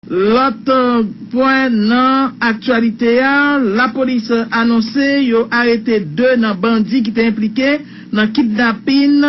L'autre point dans actualité, la police a annoncé yo arrêté 2 dans bandits qui étaient impliqués dans kidnapping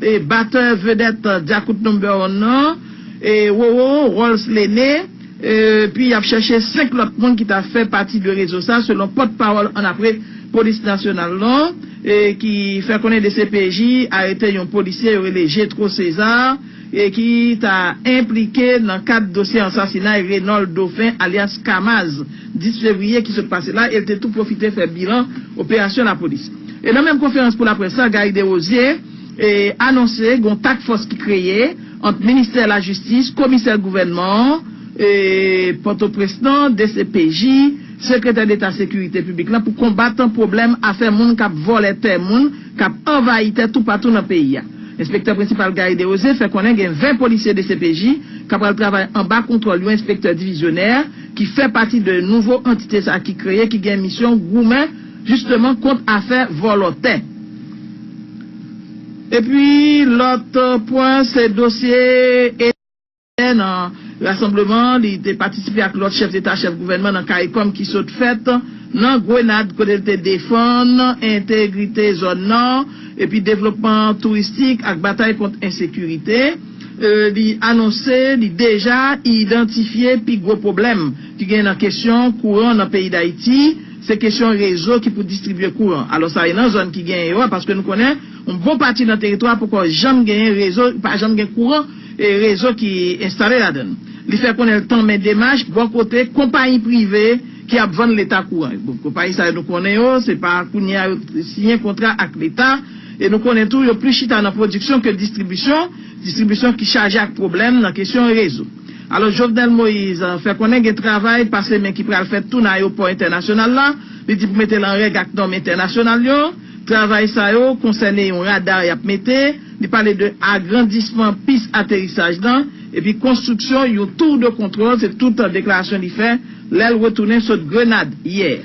et batteur vedette Diakout number 1 et Wowo Rolls Lene. Puis il a cherché 5 autres monde qui t'a fait partie du réseau ça selon porte-parole en après police nationale là et qui fait connaître des CPJ arrêté un policier relé Gétro César et qui t'a impliqué dans 4 dossiers assassinat Reynold Dauphin alias Kamaz 10 février qui se passait là. Il était tout profité faire bilan opération la police. Et dans la même conférence pour la presse, Gaï Desrosiers a annoncé une task force qui créée entre ministère de la Justice, commissaire gouvernement, et porte-président, DCPJ, secrétaire d'État sécurité publique là pour combattre un problème à faire moun k'ap voler terre moun, k'ap envahi terre tout partout dans le pays. Inspecteur principal Gaï Desrosiers fait connaître 20 policiers de CPJ qui ont travaillé en bas contrôle lui inspecteur divisionnaire qui fait partie de nouveaux entités qui créent qui gagne mission gourmet justement contre affaires volontaires. Et puis l'autre point c'est dossier dans rassemblement, il a participé avec l'autre chef d'État, chef gouvernement dans CARICOM qui saute fait dans Grenade côté de défendre intégrité zone nord et puis développement touristique avec bataille contre insécurité. Il a annoncé, il déjà identifié puis gros problème qui gagne en question courant dans le pays d'Haïti, c'est question réseau qui peut distribuer courant. Alors ça est dans zone qui gagne parce que nous connaissons un bon parti dans le territoire pourquoi jamais gagner réseau, pas jamais gagner courant et réseau qui est installé là-dedans. Il fait qu'on ait le temps mais démarche bon côté compagnie privée qui a vendu l'état courant. Bon, compagnie ça nous connaissons, c'est pas qu'on y a signé un contrat avec l'état et nous connaissons tout, il y a plus chita dans production que distribution qui charge avec problème dans la question réseau. Alors Jovenel Moïse fait qu'on ait un travail parce que qui peut faire tout dans l'aéroport international là, il dit pour mettre en règle avec normes internationales yo, travail ça yo concerné un radar y a mettre, il parle de agrandissement piste atterrissage là et puis construction un tour de contrôle, c'est toute déclaration il fait, l'aile retourner sur Grenade hier.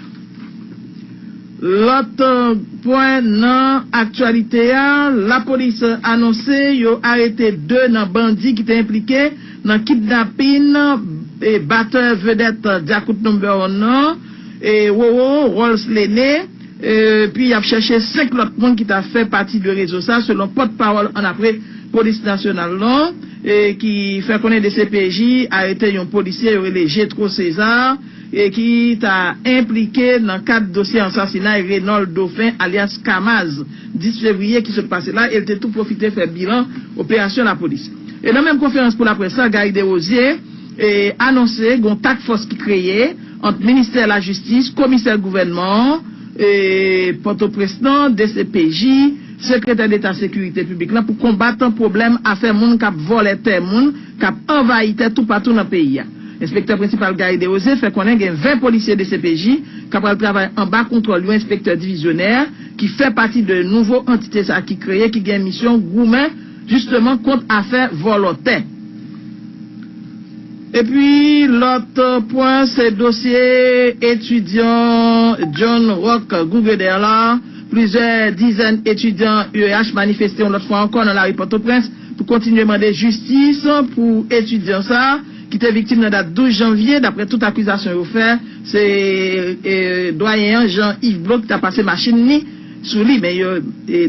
L'autre point dans actualité, la police a annoncé yo arrêté 2 dans bandits qui étaient impliqués dans kidnapping et batteur vedette Diakout number 1 et Wowo Rolls Lene. Puis il a cherché 5 autres monde qui t'a fait partie du réseau ça selon porte-parole en après police nationale là et qui fait connaître des CPJ arrêté un policier relé Gétro César et qui t'a impliqué dans 4 dossiers assassinat Reynold Dauphin alias Kamaz 10 février qui se passait là. Il était tout profité faire bilan opération la police. Et dans la même conférence pour la presse, Gaï Desrosiers a annoncé une task force qui créée entre ministère de la Justice, commissaire gouvernement, et porte-président, DCPJ, secrétaire d'État sécurité publique là pour combattre un problème à faire moun k'ap voler terre moun, k'ap envahi terre tout partout dans le pays. Inspecteur principal Gaï Desrosiers fait connaître 20 policiers de CPJ qui ont travaillé en bas contrôle lui inspecteur divisionnaire qui fait partie de nouveaux entités qui créent qui gagne mission gourmet justement contre affaires volontaires. Et puis l'autre point c'est dossier étudiant John Rock Gougeder là, plusieurs dizaines d'étudiants UEH manifesté l'autre fois encore dans la rue Port-au-Prince pour continuer à demander justice pour étudiants ça qui était victime de la date 12 janvier d'après toute accusation offerte, c'est doyen Jean-Yves Bloch qui a passé machine ni sous lui mais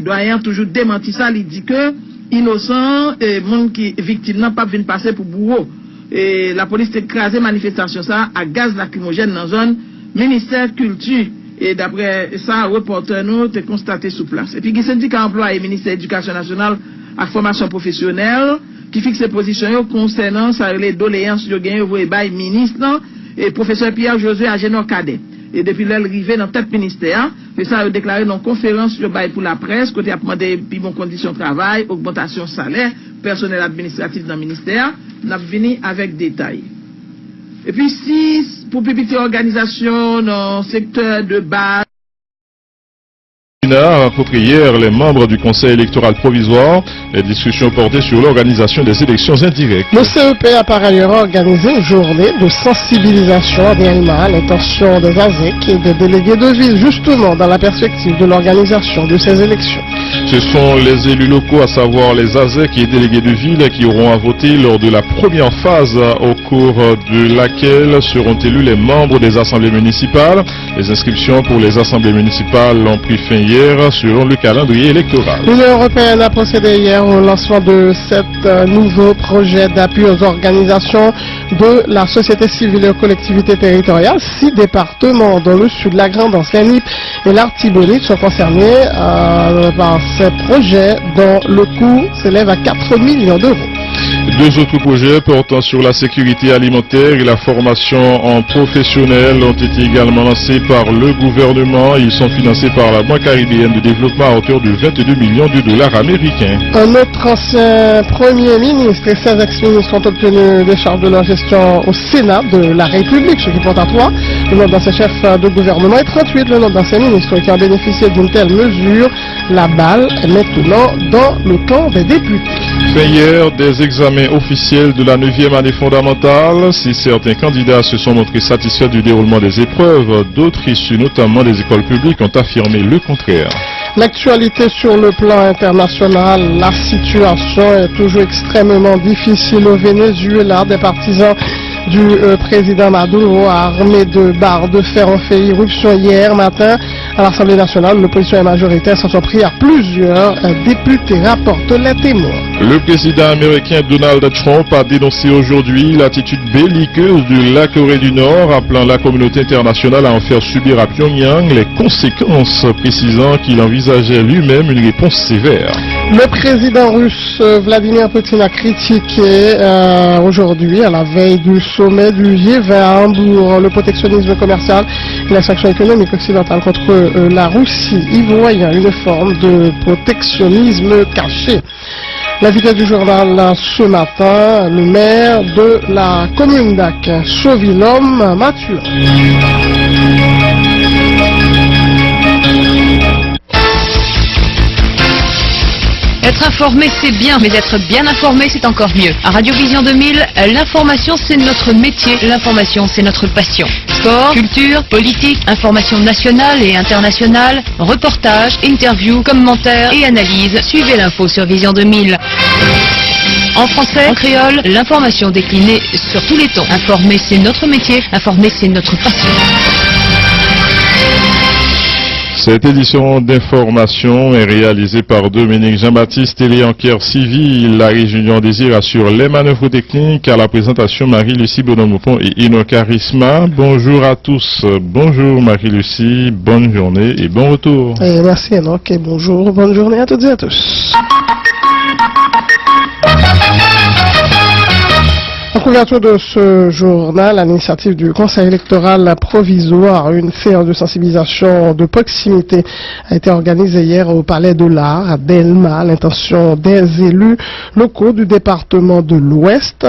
doyen toujours démenti ça, il dit que innocent et monde qui victime n'a pas venir passer pour bourreau. Et la police a écrasé manifestation ça à gaz lacrymogène dans la zone ministère culture et d'après ça reporter nous te constaté sur place. Et puis il syndicat emploi et ministère éducation nationale à formation professionnelle qui fixe ses positions concernant ça les doléances de gagner au bail ministre et professeur Pierre Josué Agénor Cadet. Et depuis l'arrivée dans tête ministère, ça a déclaré dans conférence de bail pour la presse, côté a demandé puis bon conditions de travail, augmentation salaire, personnel administratif dans le ministère, n'a venu avec détail. Et puis si pour publicité organisation dans le secteur de base pour hier les membres du Conseil électoral provisoire, les discussions portaient sur l'organisation des élections indirectes. Le CEP a par ailleurs organisé une journée de sensibilisation annuellement à l'intention des ASEC et des délégués de ville, justement dans la perspective de l'organisation de ces élections. Ce sont les élus locaux, à savoir les ASEC et délégués de ville, qui auront à voter lors de la première phase au cours de laquelle seront élus les membres des assemblées municipales. Les inscriptions pour les assemblées municipales ont pris fin hier selon le calendrier électoral. L'Union européenne a procédé hier au lancement de 7 nouveaux projets d'appui aux organisations de la société civile et aux collectivités territoriales. 6 départements dans le sud, la Grande Ancienne et l'Artibonite sont concernés par ces projets dont le coût s'élève à 4 millions d'euros. 2 autres projets portant sur la sécurité alimentaire et la formation en professionnels ont été également lancés par le gouvernement. Ils sont financés par la Banque caribéenne de développement à hauteur de 22 millions de dollars américains. Un autre ancien Premier ministre et 16 ex-ministres ont obtenu des charges de leur gestion au Sénat de la République, ce qui porte à 3 le nom d'anciens chefs de gouvernement et 38 le nom d'anciens ministres qui ont bénéficié d'une telle mesure. La balle est maintenant dans le camp des députés. Fin hier des examens officiels de la 9e année fondamentale. Si certains candidats se sont montrés satisfaits du déroulement des épreuves, d'autres issus notamment des écoles publiques ont affirmé le contraire. L'actualité sur le plan international, la situation est toujours extrêmement difficile au Venezuela. Des partisans du président Maduro, armés de barres de fer, ont fait irruption hier matin à l'Assemblée nationale. L'opposition est majoritaire, s'en sont pris à plusieurs députés, rapportent les témoins. Le président américain Donald Trump a dénoncé aujourd'hui l'attitude belliqueuse de la Corée du Nord, appelant la communauté internationale à en faire subir à Pyongyang les conséquences, précisant qu'il envisageait lui-même une réponse sévère. Le président russe Vladimir Poutine a critiqué aujourd'hui, à la veille du sommet du G20 à Hambourg, le protectionnisme commercial et la sanction économique occidentale contre la Russie, y voyant une forme de protectionnisme caché. L'invité du journal ce matin, le maire de la commune d'Ac, Chauvilhomme, Mathieu. Être informé, c'est bien, mais être bien informé, c'est encore mieux. À Radio Vision 2000, l'information, c'est notre métier. L'information, c'est notre passion. Sport, culture, politique, information nationale et internationale, reportages, interviews, commentaires et analyses. Suivez l'info sur Vision 2000. En français, en créole, l'information déclinée sur tous les tons. Informer, c'est notre métier. Informer, c'est notre passion. Cette édition d'information est réalisée par Dominique Jean-Baptiste, téléenquête civil. La région désire assure les manœuvres techniques. À la présentation, Marie-Lucie Bonhomme-Pont et Ino Charisma. Bonjour à tous. Bonjour Marie-Lucie, bonne journée et bon retour. Merci Enoch et bonjour, bonne journée à toutes et à tous. En couverture de ce journal, à l'initiative du Conseil électoral provisoire, une séance de sensibilisation de proximité a été organisée hier au Palais de l'Art à Delma à l'intention des élus locaux du département de l'Ouest.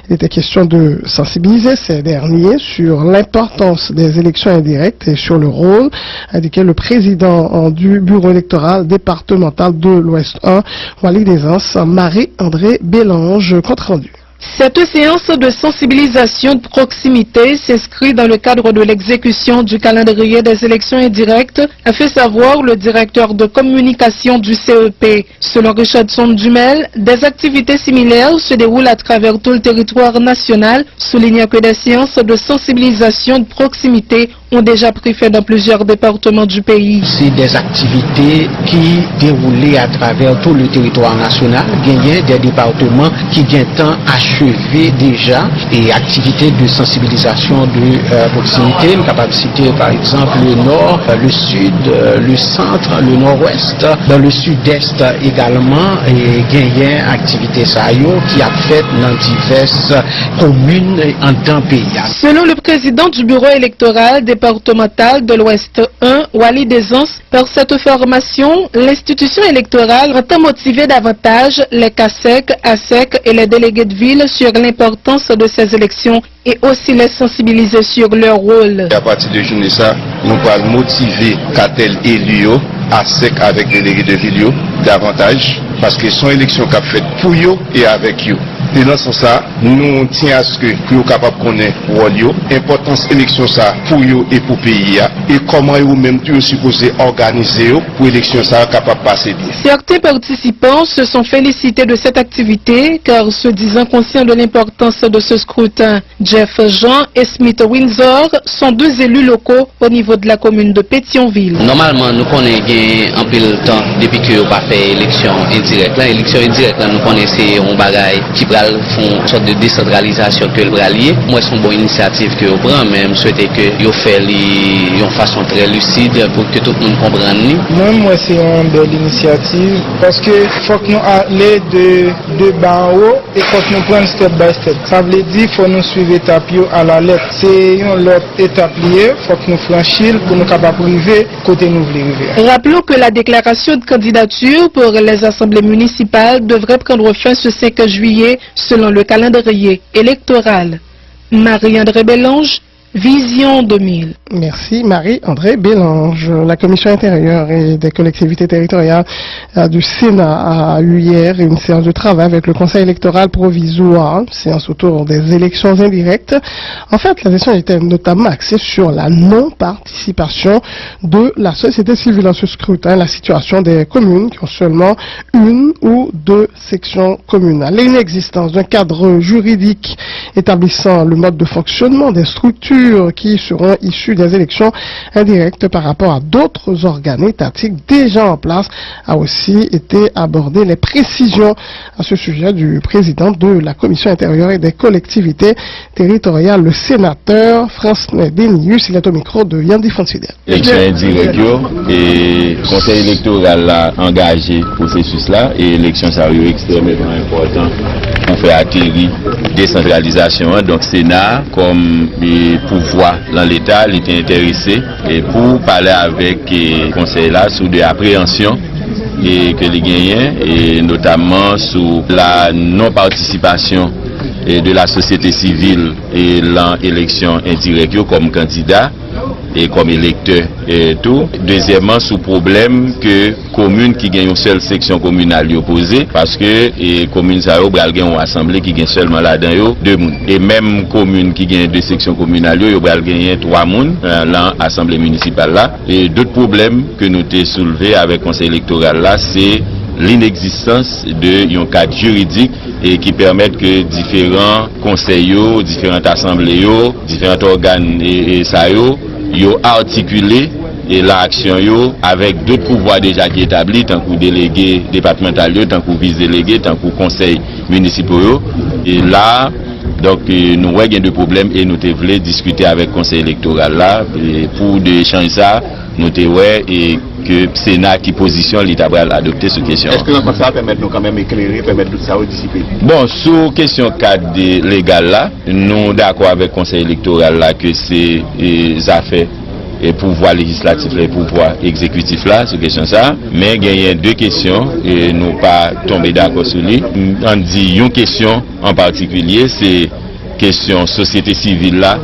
Il était question de sensibiliser ces derniers sur l'importance des élections indirectes et sur le rôle, indiqué le président du bureau électoral départemental de l'Ouest 1, Walid Desans, Marie-André Bélange, compte rendu. Cette séance de sensibilisation de proximité s'inscrit dans le cadre de l'exécution du calendrier des élections indirectes, a fait savoir le directeur de communication du CEP. Selon Richardson Dumel, des activités similaires se déroulent à travers tout le territoire national, soulignant que des séances de sensibilisation de proximité ont déjà pris fin dans plusieurs départements du pays. C'est des activités qui déroulent à travers tout le territoire national. Il y a des départements qui viennent achever déjà et activités de sensibilisation de proximité. Nous capable de citer par exemple le nord, le sud, le centre, le nord-ouest. Dans le sud-est également, il y a activités qui a fait dans diverses communes en temps pays. Selon le président du bureau électoral départemental de l'Ouest 1, Walid Desans, par cette formation, l'institution électorale entend motiver davantage les CASEC, ASEC et les délégués de ville sur l'importance de ces élections et aussi les sensibiliser sur leur rôle. À partir de journée ça, nous allons motiver CATEL et LIO, ASEC avec les délégués de ville davantage parce que son élection qu'a fait pour eux et avec eux. Et dans ce sens, nous tenons à ce que nous capables de connaître l'importance de l'élection pour eux et pour le pays et comment eux-mêmes sont supposés organiser pour l'élection capable de passer bien. Certains participants se sont félicités de cette activité car se disant conscients de l'importance de ce scrutin. Jeff Jean et Smith Windsor sont deux élus locaux au niveau de la commune de Pétionville. Normalement, nous connaissons un peu le temps depuis que nous n'avons pas fait élection indirecte. L'élection indirecte, nous connaissons un bagage qui font une sorte de décentralisation que le bralier. Moi, c'est une bonne initiative que vous prenez, mais je souhaite que vous fait de façon très lucide pour que tout le monde comprenne. Moi, c'est une belle initiative parce que faut que nous allions de bas en haut et faut que nous prenions step by step. Ça veut dire qu'il faut nous suivre étape à la lettre. C'est une autre étape liée, il faut que nous franchissions pour nous capables d'arriver côté nous voulons arriver. Rappelons que la déclaration de candidature pour les assemblées municipales devrait prendre fin ce 5 juillet selon le calendrier électoral. Marie-André Bélange, Vision 2000. Merci Marie-André Bélange. La Commission intérieure et des collectivités territoriales du Sénat a eu hier une séance de travail avec le Conseil électoral provisoire, séance autour des élections indirectes. En fait, la session était notamment axée sur la non-participation de la société civile à ce scrutin, la situation des communes qui ont seulement une ou deux sections communales, l'inexistence d'un cadre juridique établissant le mode de fonctionnement des structures qui seront issues des élections indirectes par rapport à d'autres organes étatiques déjà en place a aussi été abordé. Les précisions à ce sujet du président de la Commission intérieure et des collectivités territoriales, le sénateur François Dénius. Il est au micro de Yandi Fonsidel. Élection indirecte et le Conseil électoral a engagé le processus là et l'élection ça est extrêmement important pour faire acquérir décentralisation. Donc Sénat comme pouvoir dans l'État, il était intéressé et pour parler avec le Conseil là sur des appréhensions et que les gagnants et notamment sur la non-participation de la société civile et l'élection indirecte comme candidat et comme électeur et tout. Deuxièmement, sous problème que communes qui gagnent une seule section communale opposée parce que les communes ça ont une assemblée qui gagne seulement là-dedans deux moun. Et même communes qui gagnent deux sections communales ils ont gagné trois moun dans l'assemblée municipale là. Et d'autres problèmes que nous avons soulevés avec le conseil électoral là, c'est l'inexistence de un cadre juridique et qui permettent que différents conseils, différentes assemblées, différents organes et ça yo articulé et l'action avec d'autres pouvoirs déjà qui établis, tant que délégués départementaux, tant que vice-délégués, tant que conseils municipaux. Et là, donc nous avons des problèmes et nous voulons discuter avec le conseil électoral là et pour changer ça, nous avons et que le Sénat qui positionne l'État va adopter cette question. Est-ce que ça permet nous quand même éclairer, permettre tout ça à dissiper? Bon, sur question cadre légal là, nous sommes d'accord avec le conseil électoral là que c'est des affaires et pouvoir législatif et pouvoir exécutif là, sur question ça. Mais il y a deux questions et nous pas tomber d'accord sur lui. On dit une question en particulier, c'est question société civile là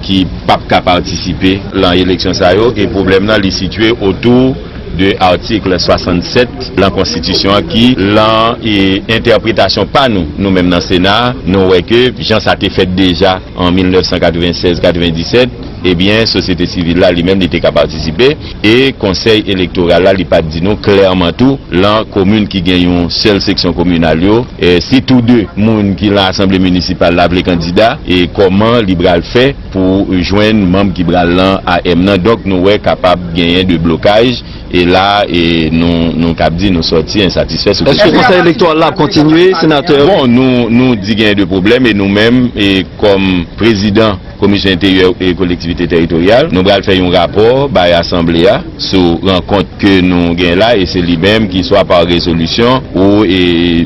qui pas qu'à participer dans l'élection ça et problème là est situé autour de l'article 67 de la Constitution qui l'interprétation pas nous-mêmes dans le Sénat, nous voyons que Jean ça a été fait déjà en 1996-97. Eh bien, société civile là, lui-même n'était qu'à participer et conseil électoral là, il pas dit nous clairement tout, la commune qui gagne une seule section communale et si tous deux monde qui l'assemblée municipale là les candidats et comment libéral fait pour joindre membre qui bral là à M. Donc nous sommes capables de gagner de blocage et là et nous cap dit nous sortir insatisfaits. Est-ce que le conseil électoral là continuer, sénateur? Bon, nous dit qu'il y a de problèmes et nous-mêmes et comme président commission intérieure et collectivité territoriale, nous allons faire un rapport à l'Assemblée sur rencontre que nous gagnons là et c'est lui-même qui soit par résolution ou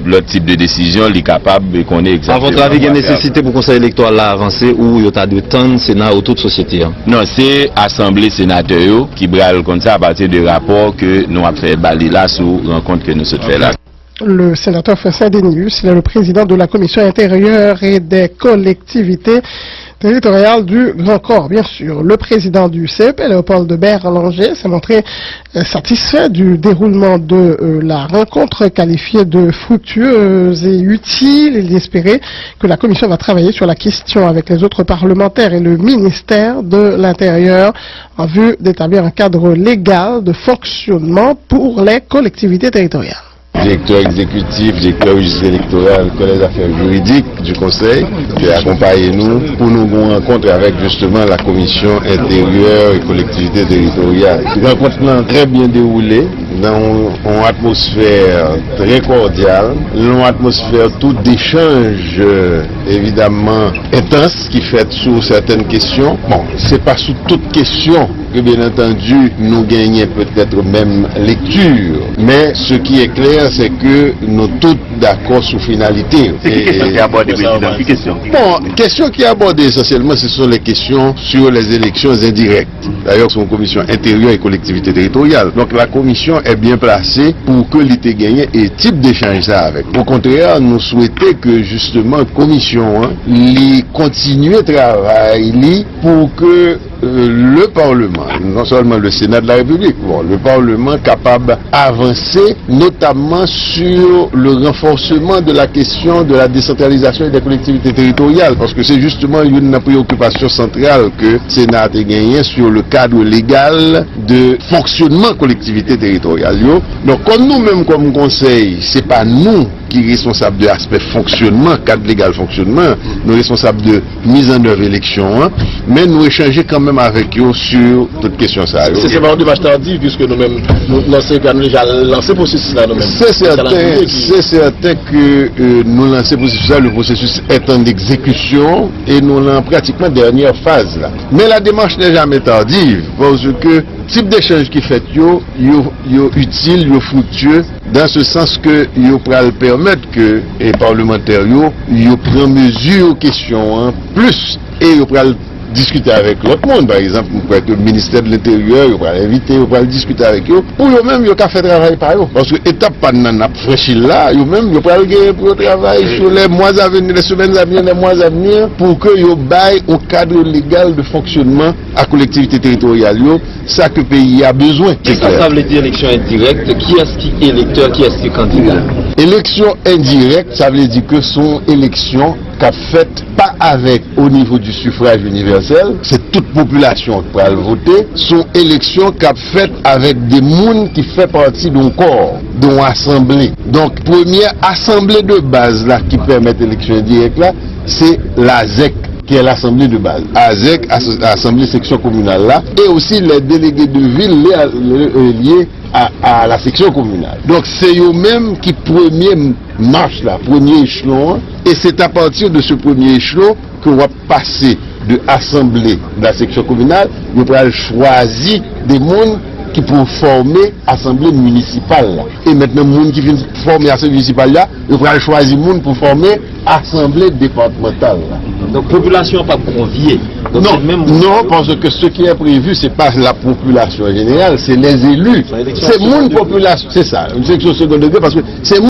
l'autre type de décision est capable de connaître exactement. À votre avis, il y a une nécessité pour le conseil électoral là avancer ou il y a de temps de Sénat ou toute société? Non, c'est l'Assemblée sénatoriale qui brale comme ça à partir de rapport que nous avons fait là sur rencontre que nous sommes fait là. Le sénateur Fessin Dénius, il est le président de la commission intérieure et des collectivités territoriales du Grand Corps, bien sûr. Le président du CEP, Léopold de Berlanger, s'est montré satisfait du déroulement de la rencontre qualifiée de fructueuse et utile. Il espérait que la commission va travailler sur la question avec les autres parlementaires et le ministère de l'Intérieur en vue d'établir un cadre légal de fonctionnement pour les collectivités territoriales. Directeur exécutif, directeur registre électoral, collège d'affaires juridiques du Conseil, qui a accompagné nous pour nous rencontrer avec justement la commission intérieure et collectivité territoriale. La rencontre a très bien déroulé dans une atmosphère très cordiale, une atmosphère tout d'échange évidemment intense qui fait sur certaines questions. Bon, c'est pas sous toute question que bien entendu nous gagnons peut-être même lecture, mais ce qui est clair c'est que nous tous d'accord sur finalité. C'est qui question qui est abordée, président? Qui question? Bon, question qui est abordée essentiellement, ce sont les questions sur les élections indirectes. D'ailleurs, c'est une commission intérieure et collectivité territoriale. Donc la commission est bien placée pour que l'été gagne et type d'échange ça avec. Au contraire, nous souhaitons que justement la commission continue le travail pour que le Parlement, non seulement le Sénat de la République, bon, le Parlement capable d'avancer notamment sur le renforcement de la question de la décentralisation et des collectivités territoriales, parce que c'est justement une préoccupation centrale que le Sénat a gagné sur le cadre légal de fonctionnement collectivité territoriale. Donc comme nous-mêmes comme conseil, c'est pas nous qui est responsable de l'aspect fonctionnement, cadre légal fonctionnement, nous responsables de mise en œuvre élection, mais nous échanger quand même avec eux sur toute question ça. C'est vraiment de match tardif puisque nous-mêmes nous déjà lancé processus là nous-mêmes. C'est certain que nous lançons processus là, le processus est en exécution et nous l'en pratiquement dernière phase là. Mais la démarche n'est jamais tardive parce que type d'échange qui fait yo utile, yo fructueux dans ce sens que yo pral permettre que les parlementaires yo prend mesure aux questions plus et yo pral discuter avec l'autre monde, par exemple, le ministère de l'Intérieur, il va l'inviter, il va discuter avec eux, pour eux-mêmes, ils ont fait travail par eux. Parce que l'étape pas n'a franchi là, eux-mêmes, ils vont gagner pour travailler sur les mois à venir, les semaines à venir, les mois à venir, pour que ils baillent au cadre légal de fonctionnement à collectivité territoriale, ça que le pays a besoin. Ça veut dire élection indirecte, qui est-ce qui est électeur, qui est-ce qui est candidat? Élection indirecte, ça veut dire que son élection qu'a faite pas avec au niveau du suffrage universel, c'est toute population qui peut voter, son élection qu'a faite avec des gens qui font partie d'un corps, d'une assemblée. Donc première assemblée de base là qui permet l'élection indirecte là, c'est la ZEC, qui est l'assemblée de base. AZEC, assemblée section communale là, et aussi les délégués de ville liés à la section communale. Donc c'est eux-mêmes qui premier marche là, premier échelon, et c'est à partir de ce premier échelon qu'on va passer de assemblée de la section communale, nous allons choisir des mondes qui pour former assemblée municipale là. Et maintenant les gens qui viennent former assemblée municipale là, ils vont choisir les gens pour former assemblée départementale là. Donc population pas conviée. Non, parce que ce qui est prévu, c'est pas la population générale, c'est les élus. C'est mon population, c'est ça, une section second degré, parce que c'est